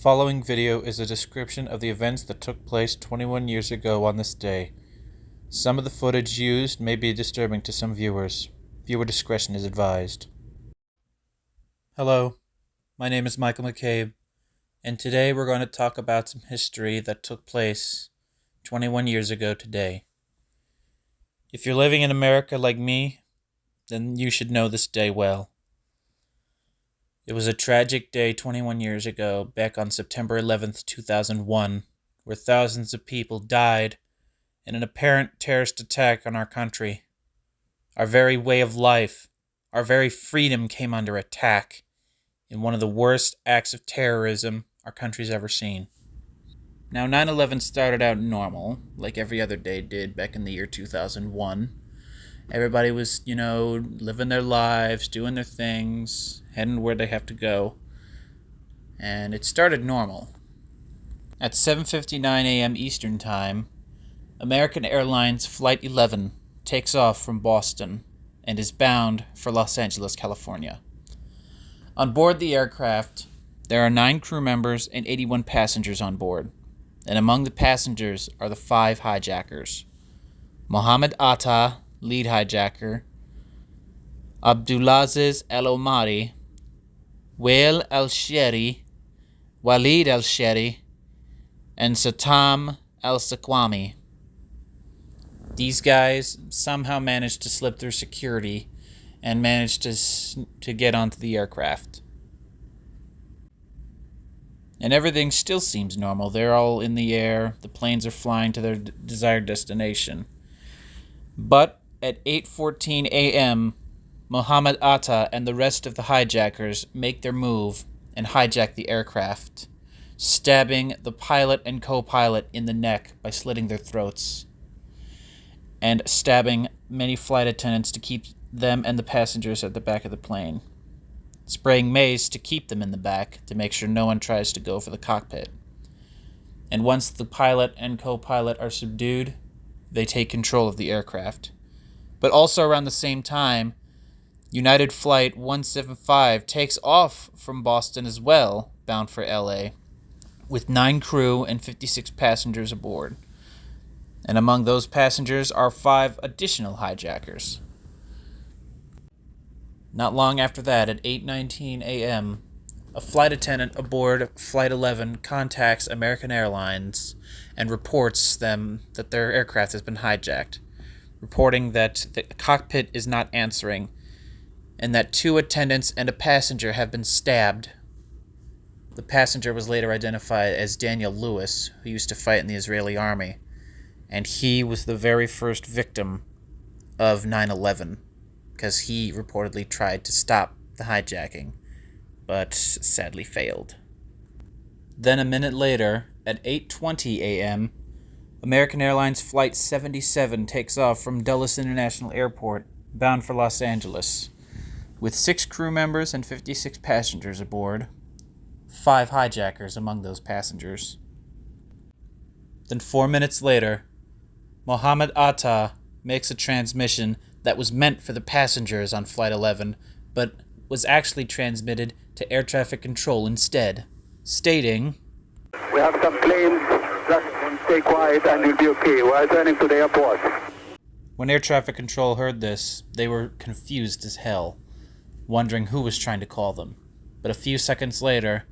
Following video is a description of the events that took place 21 years ago on this day. Some of the footage used may be disturbing to some viewers. Viewer discretion is advised. Hello, my name is Michael McCabe, and today we're going to talk about some history that took place 21 years ago today. If you're living in America like me, then you should know this day well. It was a tragic day 21 years ago, back on September 11th, 2001, where thousands of people died in an apparent terrorist attack on our country. Our very way of life, our very freedom came under attack in one of the worst acts of terrorism our country's ever seen. Now, 9/11 started out normal, like every other day did back in the year 2001. Everybody was, living their lives, doing their things, heading where they have to go. And it started normal. At 7:59 a.m. Eastern Time, American Airlines Flight 11 takes off from Boston and is bound for Los Angeles, California. On board the aircraft, there are 9 crew members and 81 passengers on board. And among the passengers are the 5 hijackers: Mohammed Atta, lead hijacker; Abdulaziz El-Omari, Walid El-Sheri, and Satam El-Sakwami. These guys somehow managed to slip through security and managed to get onto the aircraft. And everything still seems normal. They're all in the air. The planes are flying to their desired destination. But at 8:14 a.m., Mohammed Atta and the rest of the hijackers make their move and hijack the aircraft, stabbing the pilot and co-pilot in the neck by slitting their throats, and stabbing many flight attendants to keep them and the passengers at the back of the plane, spraying mace to keep them in the back to make sure no one tries to go for the cockpit. And once the pilot and co-pilot are subdued, they take control of the aircraft. But also around the same time, United Flight 175 takes off from Boston as well, bound for LA, with 9 crew and 56 passengers aboard. And among those passengers are 5 additional hijackers. Not long after that, at 8:19 a.m., a flight attendant aboard Flight 11 contacts American Airlines and reports them that their aircraft has been hijacked, reporting that the cockpit is not answering and that 2 attendants and a passenger have been stabbed. The passenger was later identified as Daniel Lewis, who used to fight in the Israeli army, and he was the very first victim of 9/11 because he reportedly tried to stop the hijacking, but sadly failed. Then a minute later, at 8:20 a.m., American Airlines Flight 77 takes off from Dulles International Airport, bound for Los Angeles, with 6 crew members and 56 passengers aboard, 5 hijackers among those passengers. Then 4 minutes later, Mohammed Atta makes a transmission that was meant for the passengers on Flight 11, but was actually transmitted to air traffic control instead, stating, "We have some planes, just stay quiet and you'll be okay. We're returning to the airport." When air traffic control heard this, they were confused as hell, wondering who was trying to call them. But a few seconds later,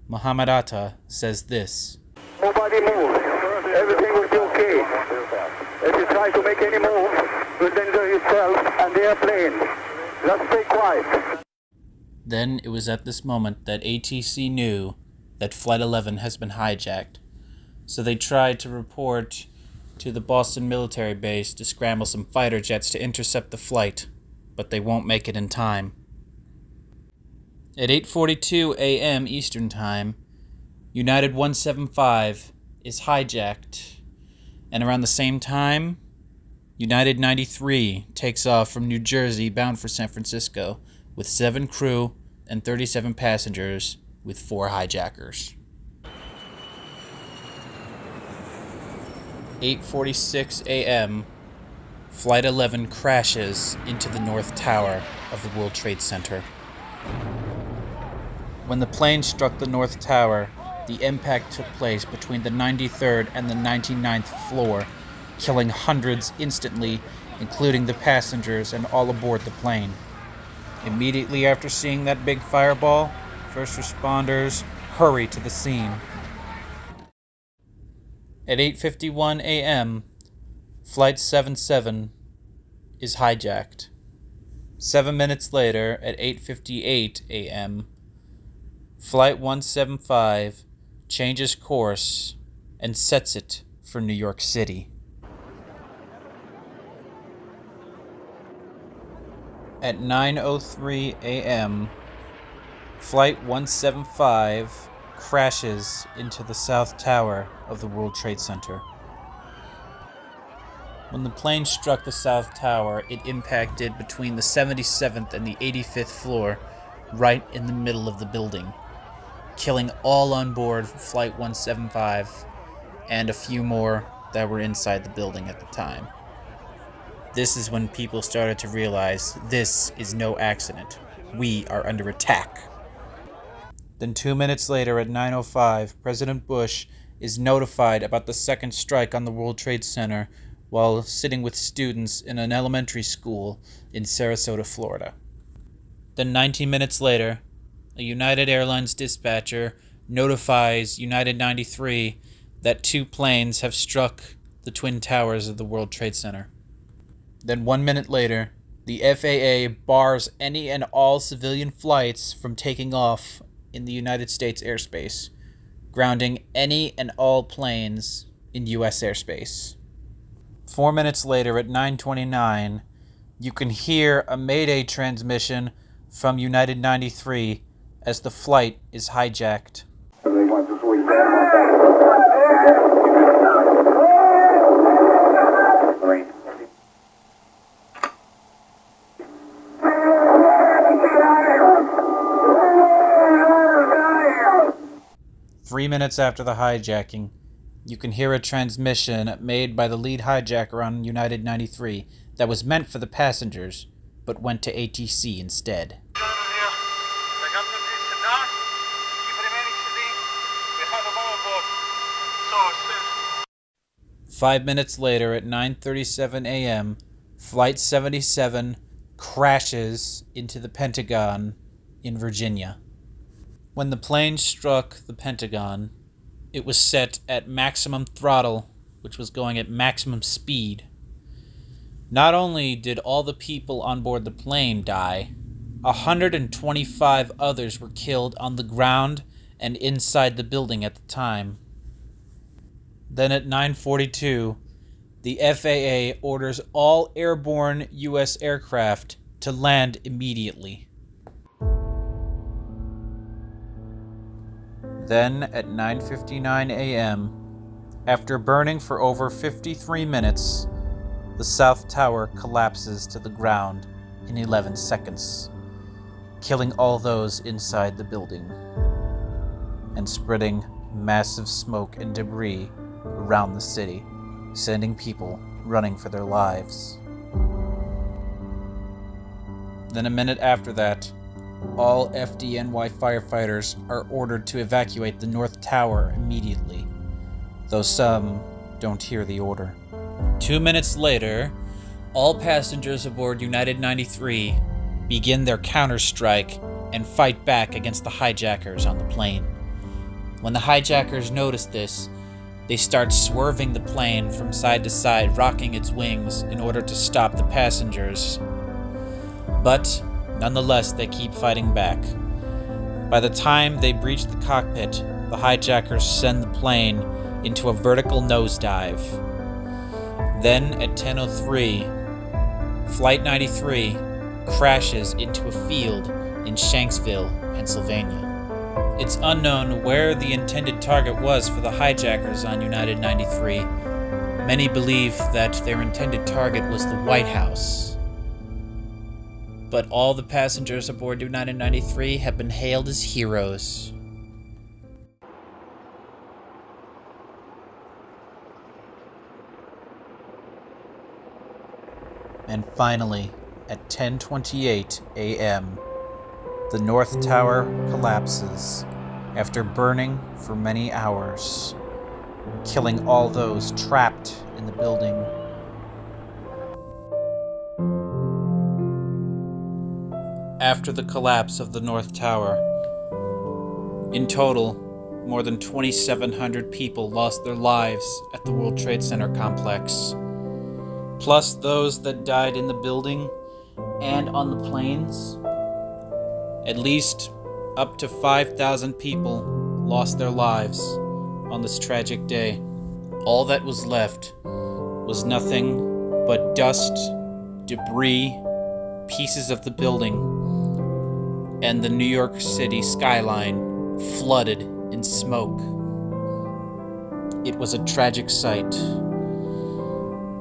Mohammed Atta says this: "Nobody move. Everything will be okay. If you try to make any move, you'll danger yourself and the airplane. Just stay quiet." Then it was at this moment that ATC knew that Flight 11 has been hijacked, so they tried to report to the Boston military base to scramble some fighter jets to intercept the flight, but they won't make it in time. At 8:42 a.m. Eastern Time, United 175 is hijacked, and around the same time, United 93 takes off from New Jersey bound for San Francisco with 7 crew and 37 passengers with 4 hijackers. 8:46 a.m., Flight 11 crashes into the North Tower of the World Trade Center. When the plane struck the North Tower, the impact took place between the 93rd and the 99th floor, killing hundreds instantly, including the passengers and all aboard the plane. Immediately after seeing that big fireball, first responders hurry to the scene. At 8:51 a.m., Flight 77 is hijacked. 7 minutes later, at 8:58 a.m., Flight 175 changes course and sets it for New York City. At 9:03 a.m., Flight 175 crashes into the South Tower of the World Trade Center. When the plane struck the South Tower, it impacted between the 77th and the 85th floor, right in the middle of the building, killing all on board Flight 175 and a few more that were inside the building at the time. This is when people started to realize this is no accident. We are under attack. Then 2 minutes later at 9:05, President Bush is notified about the second strike on the World Trade Center while sitting with students in an elementary school in Sarasota, Florida. Then 19 minutes later, a United Airlines dispatcher notifies United 93 that 2 planes have struck the Twin Towers of the World Trade Center. Then 1 minute later, the FAA bars any and all civilian flights from taking off in the United States airspace, grounding any and all planes in U.S. airspace. 4 minutes later at 9:29, you can hear a Mayday transmission from United 93 as the flight is hijacked. 3 minutes after the hijacking, you can hear a transmission made by the lead hijacker on United 93 that was meant for the passengers, but went to ATC instead. 5 minutes later at 9:37 a.m., Flight 77 crashes into the Pentagon in Virginia. When the plane struck the Pentagon, it was set at maximum throttle, which was going at maximum speed. Not only did all the people on board the plane die, 125 others were killed on the ground and inside the building at the time. Then at 9:42, the FAA orders all airborne U.S. aircraft to land immediately. Then at 9:59 a.m., after burning for over 53 minutes, the South Tower collapses to the ground in 11 seconds, killing all those inside the building and spreading massive smoke and debris around the city, sending people running for their lives. Then a minute after that, all FDNY firefighters are ordered to evacuate the North Tower immediately, though some don't hear the order. 2 minutes later, all passengers aboard United 93 begin their counter-strike and fight back against the hijackers on the plane. When the hijackers notice this, they start swerving the plane from side to side, rocking its wings in order to stop the passengers. But nonetheless, they keep fighting back. By the time they breach the cockpit, the hijackers send the plane into a vertical nosedive. Then at 10:03, Flight 93 crashes into a field in Shanksville, Pennsylvania. It's unknown where the intended target was for the hijackers on United 93. Many believe that their intended target was the White House. But all the passengers aboard United 93 have been hailed as heroes. And finally, at 10:28 a.m., the North Tower collapses after burning for many hours, killing all those trapped in the building. After the collapse of the North Tower, in total, more than 2,700 people lost their lives at the World Trade Center complex, plus those that died in the building and on the planes. At least up to 5,000 people lost their lives on this tragic day. All that was left was nothing but dust, debris, pieces of the building, and the New York City skyline flooded in smoke. It was a tragic sight.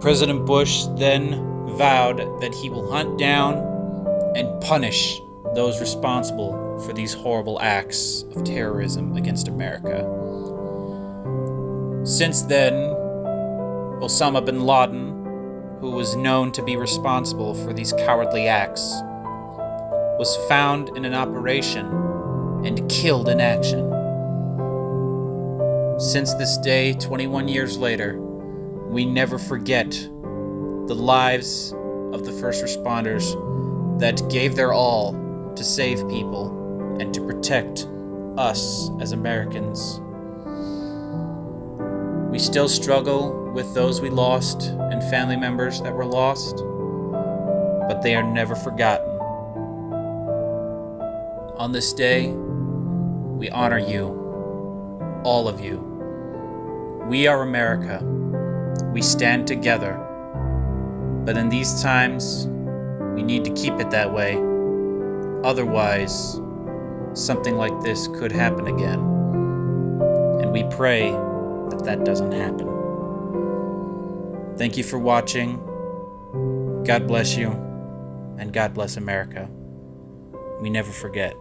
President Bush then vowed that he will hunt down and punish those responsible for these horrible acts of terrorism against America. Since then, Osama bin Laden, who was known to be responsible for these cowardly acts, was found in an operation and killed in action. Since this day, 21 years later, we never forget the lives of the first responders that gave their all to save people and to protect us as Americans. We still struggle with those we lost and family members that were lost, but they are never forgotten. On this day, we honor you, all of you. We are America. We stand together. But in these times, we need to keep it that way. Otherwise, something like this could happen again. And we pray that that doesn't happen. Thank you for watching. God bless you, and God bless America. We never forget.